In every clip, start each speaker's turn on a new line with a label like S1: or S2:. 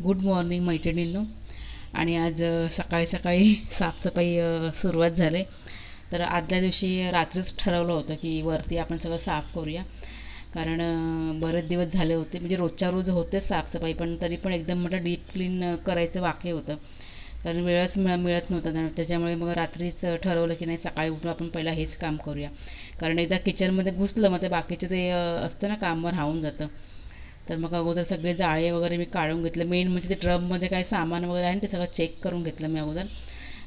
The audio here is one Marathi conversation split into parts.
S1: गुड मॉर्निंग मैत्रिणींनो. आणि आज सकाळी सकाळी साफसफाई सुरुवात झाली. तर आदल्या दिवशी रात्रीच ठरवलं होतं की वरती आपण सगळं साफ करूया, कारण बरेच दिवस झाले होते. म्हणजे रोजच्या रोज होतेच साफसफाई, पण तरी पण एकदम म्हटलं डीप क्लीन करायचं बाकी होतं, कारण वेळच मिळत नव्हता. त्याच्यामुळे मग रात्रीच ठरवलं की नाही, सकाळी उठून आपण पहिला हेच काम करूया. कारण एकदा किचनमध्ये घुसलं मग ते बाकीचं ते असतं ना, कामवर राहून जातं. तर मग अगोदर सगळे जाळे वगैरे मी काढून घेतले. मेन म्हणजे ते ड्रममध्ये काय सामान वगैरे आहे ना, ते सगळं चेक करून घेतलं मी अगोदर.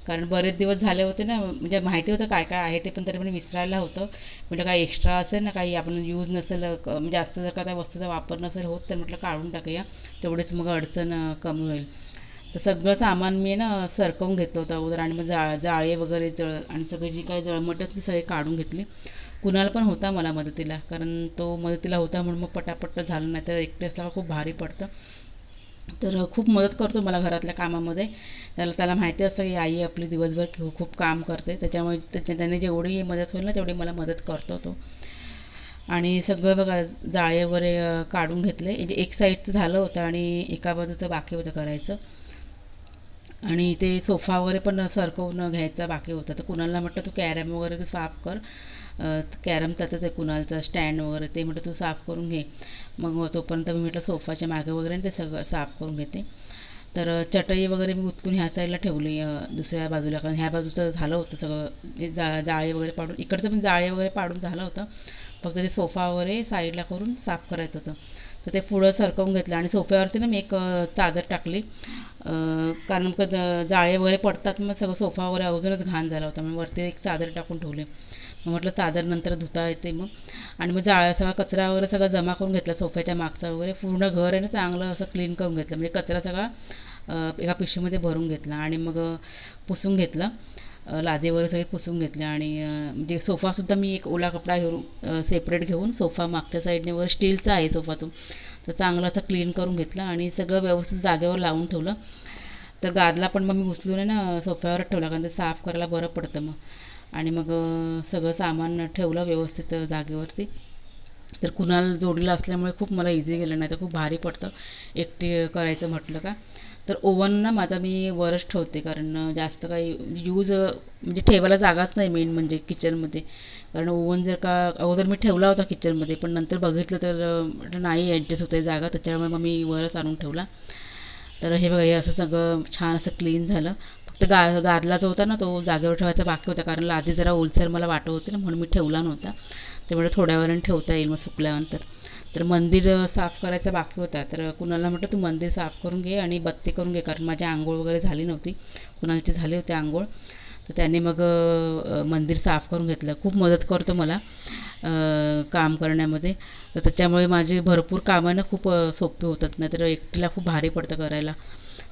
S1: कारण बरेच दिवस झाले होते ना, म्हणजे माहिती होतं काय काय आहे ते, पण तरी पण विसरायला होतं. म्हणजे काही एक्स्ट्रा असेल ना, काही आपण यूज नसेल, म्हणजे जास्त जर का त्या वस्तूचा वापर नसेल होत, तर म्हटलं काढून टाकूया, तेवढीच मग अडचण कमी होईल. तर सगळं सामान मी ना सरकवून घेतलं होतं अगोदर, आणि मग जाळे वगैरे आणि सगळी जी काही जळमट ती सगळी काढून घेतली. कुणाल पण होता मला मदतीला, कारण तो मदतीला होता म्हणून मग पटापट झालं, नाही तर एकटे असल्यावर खूप भारी पडतं. तर खूप मदत करतो मला घरातल्या कामामध्ये. त्याला माहिती असतं की आई आपली दिवसभर खूप काम करते, त्याच्यामुळे त्याने जेवढी मदत होईल ना तेवढी मला मदत करतो तो. आणि सगळं बघा जाळे वगैरे काढून घेतले. म्हणजे एक साईडचं झालं होतं आणि एका बाजूचं बाकी होतं करायचं. आणि ते सोफा वगैरे पण सरकवून घ्यायचा बाकी होता. तर कुणालला म्हटलं तू कॅरम वगैरे तू साफ कर. कॅरम त्याचंच आहे कुणालचं स्टँड वगैरे, ते म्हटलं तू साफ करून घे. मग तोपर्यंत मी म्हटलं सोफाच्या मागे वगैरे ते सगळं साफ करून घेते. तर चटई वगैरे मी उचलून ह्या साईडला ठेवली दुसऱ्या बाजूला, कारण ह्या बाजूचं झालं होतं सगळं. हे जाळे वगैरे पाडून, इकडचं पण जाळे वगैरे पाडून झालं होतं. फक्त ते सोफा वगैरे साईडला करून साफ करायचं होतं. तर ते पुढं सरकवून घेतलं आणि सोफ्यावरती ना मी एक चादर टाकली. कारण मग जाळे वगैरे पडतात, मग सगळं सोफा वगैरे अजूनच घाण झाला होता, मग वरती एक चादर टाकून ठेवली. मग म्हटलं चादर नंतर धुता येते मग. आणि मग सगळा कचरा वगैरे सगळा जमा करून घेतला, सोफ्याच्या मागचा वगैरे पूर्ण घर आहे ना चांगलं असं क्लीन करून घेतलं. म्हणजे कचरा सगळा एका पिशवीमध्ये भरून घेतला आणि मग पुसून घेतलं. लादी वगैरे सगळे पुसून घेतले. आणि म्हणजे सोफासुद्धा मी एक ओला कपडा घेऊन सेपरेट घेऊन सोफा मागच्या साईडने वगैरे, स्टीलचा आहे सोफा तो, तर चांगलं असं क्लीन करून घेतलं आणि सगळं व्यवस्थित जागेवर लावून ठेवलं. तर गादला पण मग मी उचलून आहे ना सोफ्यावरच ठेवला, कारण ते साफ करायला बरं पडतं मग. आणि मग सगळं सामान ठेवलं व्यवस्थित जागेवरती. तर कुणाल जोडीला असल्यामुळे खूप मला इझी गेलं, नाही तर खूप भारी पडतं एकटी करायचं म्हटलं का. तर ओव्हन ना माझा मी वरच ठेवते, कारण जास्त काही यूज म्हणजे ठेवायला जागाच नाही मेन म्हणजे किचनमध्ये. कारण ओव्हन जर का अगोदर मी ठेवला होता किचनमध्ये, पण नंतर बघितलं तर नाही ॲडजस्ट होते जागा, त्याच्यामुळे मग मी वरच आणून ठेवला. तर हे बघा, हे असं सगळं छान असं क्लीन झालं. फक्त गादला जो होता ना तो जागेवर ठेवायचा बाकी होता, कारण लादी जरा ओलसर मला वाटत होती ना, म्हणून मी ठेवला नव्हता. त्यामुळे थोड्या वेळाने ठेवता येईल मग सुकल्यानंतर. तर मंदिर साफ करायचा बाकी होता, तर कुणाला म्हटलं तू मंदिर साफ करून घे आणि बत्ती करून घे, कारण माझी आंघोळ वगैरे झाली नव्हती. कुणालची झाली होती आंघोळ. तर त्याने मग मंदिर साफ करून घेतलं. खूप मदत करतो मला काम करण्यामध्ये. तर त्याच्यामुळे माझी भरपूर कामं ना खूप सोपी होतात, नाही तर एकटीला खूप भारी पडतं करायला.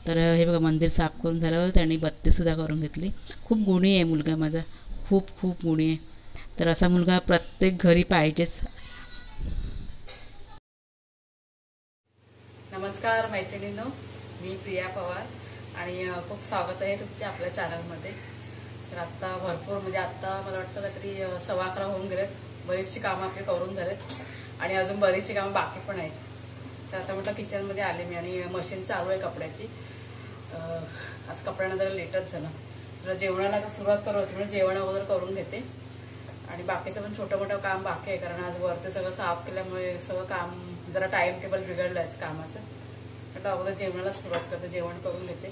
S1: तर हे बघा मंदिर साफ करून झाल्यावर त्याने बत्तीसुद्धा करून घेतली. खूप गुणी आहे मुलगा माझा, खूप खूप गुणी आहे. तर असा मुलगा प्रत्येक घरी पाहिजेच. नमस्कार मैत्रिणींनो, मी प्रिया पवार आणि खूप स्वागत आहे तुमच्या आपल्या चॅनलमध्ये. तर आत्ता भरपूर म्हणजे आत्ता मला वाटतं काहीतरी 11:15 होऊन गेलेत. बरीचशी कामं आपली करून झालेत आणि अजून बरीचशी कामं बाकी पण आहेत. तर आता म्हटलं किचनमध्ये आले मी आणि मशीन चालू आहे कपड्याची. आज कपड्यांना जरा लेटच झालं. तर जेवणाला आता सुरुवात करत होती, म्हणजे जेवण अगोदर करून घेते आणि बाकीचं पण छोटं मोठं काम बाकी आहे, कारण आज वरती सगळं साफ केल्यामुळे सगळं काम जरा टाइम टेबल बिघडलं आहे कामाचं. म्हटलं अगोदर जेवणाला सुरुवात करते, जेवण करून घेते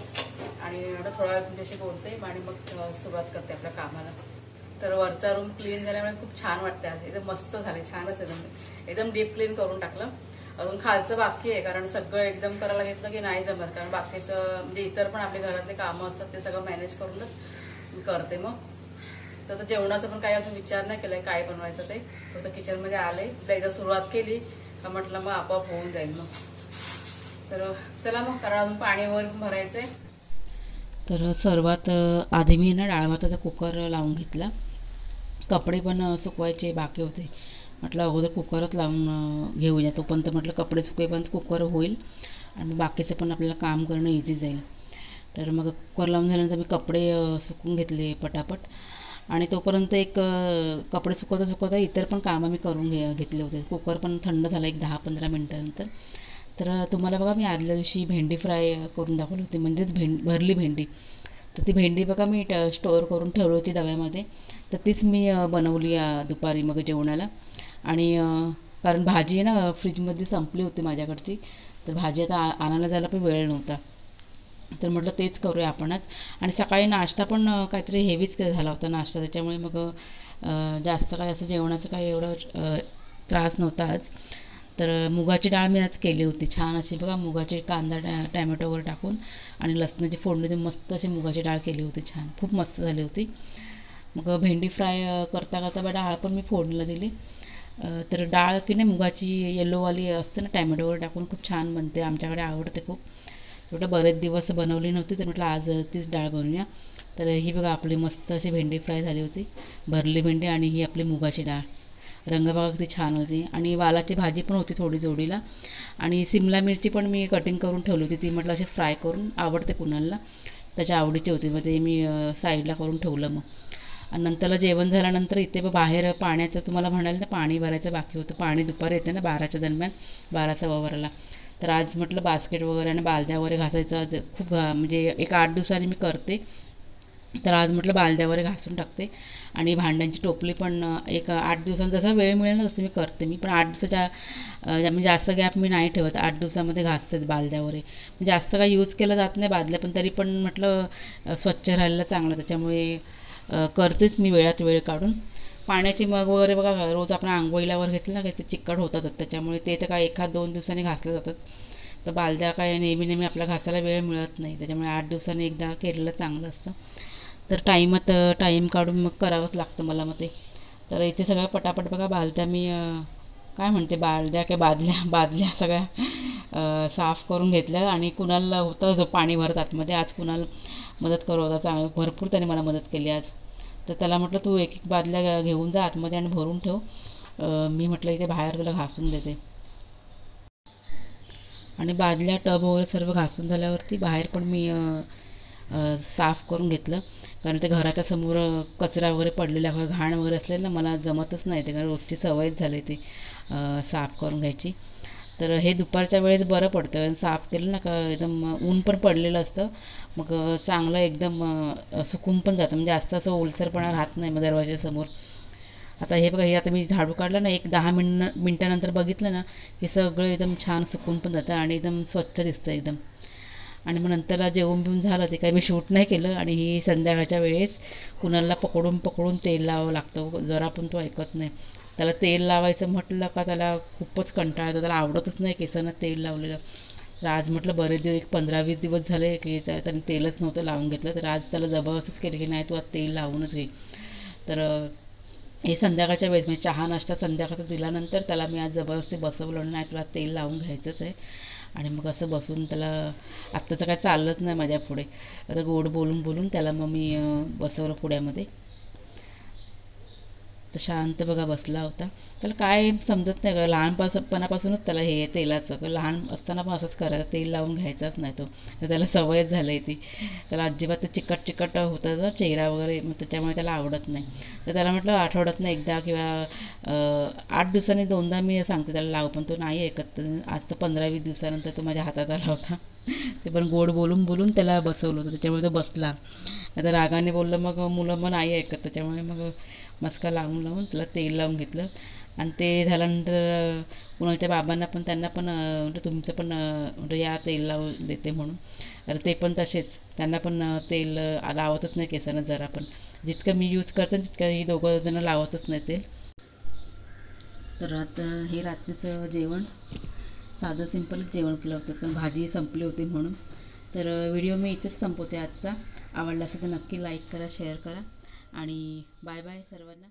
S1: आणि थोडा वेळ तुमच्याशी बोलते आणि मग सुरुवात करते आपल्या कामाला. तर वरचा रूम क्लीन झाल्यामुळे खूप छान वाटते. आज एकदम मस्त झाले, छानच एकदम डीप क्लीन करून टाकलं. अजून खालचं बाकी आहे, कारण सगळं एकदम करायला घेतलं की नाही जमत, कारण बाकीचं म्हणजे इतर पण आपले घरातले कामं असतात ते सगळं मॅनेज करूनच करते. मग तर जेवणाचं पण काही अजून विचार नाही केलाय काय बनवायचं ते, फक्त किचनमध्ये आले एकदा सुरुवात केली का म्हटलं मग आपोआप होऊन जाईल मग. तर चला मग, कारण अजून पाणी वगैरे भरायचंय. तर सर्वात आधी मी ना डाळ भाताचा कुकर लावून घेतला. कपडे पण सुकवायचे बाकी होते, म्हटलं अगोदर कुकरच लावून घेऊया, तोपर्यंत म्हटलं कपडे सुकवेपर्यंत कुकर होईल आणि बाकीचं पण आपल्याला काम करणं इझी जाईल. तर मग कुकर लावून झाल्यानंतर मी कपडे सुकवून घेतले पटापट. आणि तोपर्यंत एक कपडे सुकवता सुकवता इतर पण कामं मी करून घेतले होते. कुकर पण थंड झाला एक 10-15 मिनटानंतर. तर तुम्हाला बघा मी आदल्या दिवशी भेंडी फ्राय करून दाखवली होती, म्हणजेच भरली भेंडी. तर ती भेंडी बघा मी स्टोअर करून ठेवली होती डब्यामध्ये. तर तीच मी बनवली दुपारी मग जेवणाला. आणि कारण भाजी आहे ना फ्रीजमध्ये संपली होती माझ्याकडची, तर भाजी आता आणायला जायला पण वेळ नव्हता. तर म्हटलं तेच करूया आपणच. आणि सकाळी नाश्ता पण काहीतरी हेवीच झाला होता नाश्ता, त्याच्यामुळे मग जास्त काय असं जेवणाचं काही एवढं त्रास नव्हता आज. तर मुगाची डाळ मी आज केली होती छान अशी बघा, मुगाची कांदा टॅमॅटो वगैरे टाकून आणि लसणाची फोडणी देऊन मस्त अशी मुगाची डाळ केली होती, छान खूप मस्त झाली होती. मग भेंडी फ्राय करता करता बा डाळ पण मी फोडणीला दिली. तर डाळ की नाही मुगाची येल्लोवाली असते ना, टॅमॅटो वगैरे टाकून खूप छान बनते, आमच्याकडे आवडते खूप. म्हटलं बरेच दिवस बनवली नव्हती, तर म्हटलं आज तीच डाळ बनवूया. तर ही बघा आपली मस्त अशी भेंडी फ्राय झाली होती, भरली भेंडी. आणि ही आपली मुगाची डाळ, रंग बघा किती छान होती. आणि वालाची भाजी पण होती थोडी जोडीला. आणि सिमला मिरची पण मी कटिंग करून ठेवली होती, ती म्हटलं अशी फ्राय करून आवडते कुणाला, त्याच्या आवडीची होती, मग ते मी साईडला करून ठेवलं. मग आणि नंतरला जेवण झाल्यानंतर इथे बाहेर पाण्याचं तुम्हाला म्हणाल ना, पाणी भरायचं बाकी होतं. पाणी दुपारी येते ना 12च्या दरम्यान, 12:15ला. तर आज म्हटलं बास्केट वगैरे आणि बालद्या वगैरे घासायचं आज खूप म्हणजे एक 8 दिवसांनी मी करते. तर आज म्हटलं बालद्या वगैरे घासून टाकते. आणि भांड्यांची टोपली पण एक 8 दिवसांचा जसा वेळ मिळेल ना तसं मी करते. मी पण 8 दिवसाच्या म्हणजे जास्त गॅप मी नाही ठेवत, 8 दिवसामध्ये घासतेच बालद्या वगैरे. जास्त काय यूज केलं जात नाही बादल्या, पण तरी पण म्हटलं स्वच्छ राहायला चांगलं, त्याच्यामुळे करतेच मी वेळात वेळ काढून. पाण्याची मग वगैरे बघा रोज आपण आंघोळीलावर घेतलं ना काही ते चिकट होतातच, त्याच्यामुळे ते तर काय 1-2 दिवसांनी घासले जातात. तर बालद्या काय नेहमी नेहमी आपल्याला घासायला वेळ मिळत नाही, त्याच्यामुळे 8 दिवसांनी एकदा केलेलं चांगलं असतं. तर टाईम काढून मग करावंच लागतं मला मग ते. तर इथे सगळ्या पटापट बघा बालद्या मी काय म्हणते बालद्या काय बादल्या सगळ्या साफ करून घेतल्या. आणि कुणाला होतं जो पाणी भरत आतमध्ये, आज कुणाला मदत करू होता चांगलं, भरपूर त्याने मला मदत केली आज. तर त्याला म्हटलं तू एक बादल्या घेऊन जा आतमध्ये आणि भरून ठेव, मी म्हटलं इथे बाहेर तुला घासून देते. आणि बादल्या टब वगैरे सर्व घासून झाल्यावरती बाहेर पण मी साफ करून घेतलं. कारण ते घराच्या समोर कचरा वगैरे पडलेला घाण वगैरे असलेलं ना मला जमतच नाही ते, कारण रोजची सवयच झाली ती साफ करून घ्यायची. तर हे दुपारच्या वेळेस बरं पडतं, साफ केलं ना का एकदम ऊन पण पडलेलं असतं, मग चांगलं एकदम सुकून पण जातं, म्हणजे जास्त असं ओलसरपणा राहत नाही मग दरवाजासमोर. आता हे बघा, हे आता मी झाडू काढलं ना, एक 10 मिनटानंतर बघितलं ना, हे सगळं एकदम छान सुकून पण जातं आणि एकदम स्वच्छ दिसतं एकदम. आणि मग नंतरला जेवून बिवून झालं, ते काही मी शूट नाही केलं. आणि ही संध्याकाळच्या वेळेस कुणाला पकडून पकडून तेल लावावं लागतं, जरा पण तो ऐकत नाही. त्याला तेल लावायचं म्हटलं का त्याला खूपच कंटाळा येतो, त्याला आवडतच नाही केसांना तेल लावलेलं. तर आज म्हटलं बरेच दिवस, एक 15-20 दिवस झाले की त्याने तेलच नव्हतं लावून घेतलं, तर आज त्याला जबरदस्तीच केली की नाही तू आज तेल लावूनच घे. तर हे संध्याकाळच्या वेळेस म्हणजे चहा नाश्ता संध्याकाळचा दिल्यानंतर त्याला मी आज जबरदस्ती बसवलं, नाही तुला तेल लावून घ्यायचंच आहे. आणि मग असं बसून त्याला आत्ताचं काय चाललंच नाही माझ्या पुढे, आता गोड बोलून बोलून त्याला मग मी बसवलं पुढ्यामध्ये. तर शांत बघा बसला होता. त्याला काय समजत नाही का, लहानपणापासूनच त्याला हे तेलाचं, लहान असताना पण असंच करायचं, तेल लावून घ्यायचाच नाही तो, तर त्याला सवयच झाली आहे ती. त्याला अजिबात ते चिकट चिकट होतं ना चेहरा वगैरे, मग त्याच्यामुळे त्याला आवडत नाही. तर त्याला म्हटलं आठवड्यातनं एकदा किंवा 8 दिवसांनी 2दा मी सांगते त्याला लाव, पण तो नाही ऐकत. आज तर 15-20 दिवसानंतर तो माझ्या हातात आला होता. ते पण गोड बोलून बोलून त्याला बसवलं होतं, त्याच्यामुळे तो बसला. आता रागाने बोललं मग मुलं मग नाही ऐकत, त्याच्यामुळे मग मस्का लावून लावून त्याला तेल लावून घेतलं. आणि ते झाल्यानंतर कुणाच्या बाबांना पण, त्यांना पण म्हणजे तुमचं पण म्हणजे या तेल लावून देते म्हणून. तर ते पण तसेच, त्यांना पण तेल लावतच नाही केसांना जरा पण. जितकं मी यूज करते तितकं ही दोघं जण लावतच नाही तेल. तर आता हे रात्रीचं जेवण साधं सिंपलच जेवण केलं होतं, कारण भाजी संपली होती म्हणून. तर व्हिडिओ मी इथेच संपवते आजचा. आवडला असेल तर नक्की लाईक करा, शेअर करा आणि बाय बाय सर्वांना.